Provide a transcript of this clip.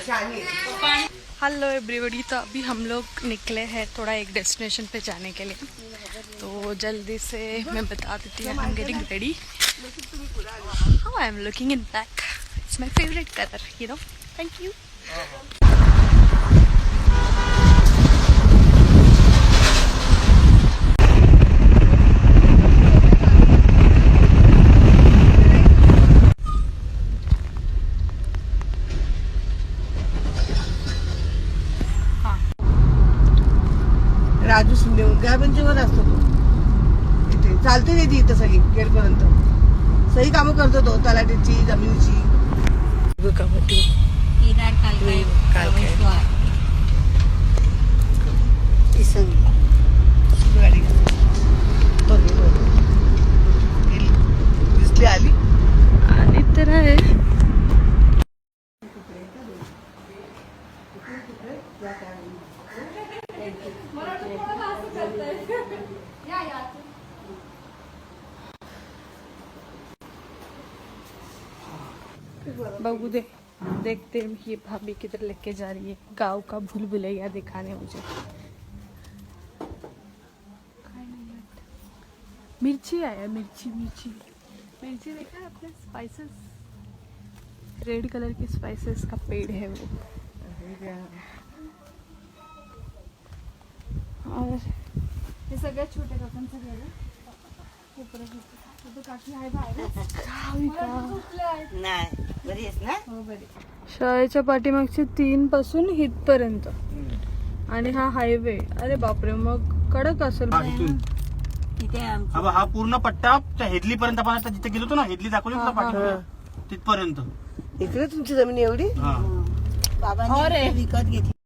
Hello everybody, तो अभी हम लोग निकले हैं थोड़ा एक डेस्टिनेशन पे जाने के लिए। तो जल्दी से मैं बता देती हूँ, I am getting ready. How I am looking in black, it's my favourite colour, you know. Thank you. Raju Shinde गायबंजीवर असतो तो, इथे चालते नाही ती इथं सगळी गेटपर्यंत सही कामं करतो तो, तलाठीची, जमिनीची। दिसली आली आणि तर आहे बबू दे, देखते हैं ये भाभी किधर लेके जा रही है। गांव का भूल भुलैया दिखाने मुझे। मिर्ची आया, मिर्ची मिर्ची मिर्ची देखा है आपने? स्पाइसेस, रेड कलर की स्पाइसेस का पेड़ है वो। और हे सगळ्यात छोटे काकांचं घर आहे. काकी आहे बाहेर. नाही बरी आहेस ना? हो बरी. शाळेच्या पाठीमागचे 3 पासून हितपर्यंत आणि हा हायवे. अरे बापरे, मग कडक असेल. हा पूर्ण पट्टा त्या हेदली पर्यंत आपण आता जिथे गेलो होतो ना, हेदली दाखवली होती ना पाठीमागे, तिथपर्यंत. इकडे तुमची जमीन एवढी? हा. बाबांनी विकत घेतली.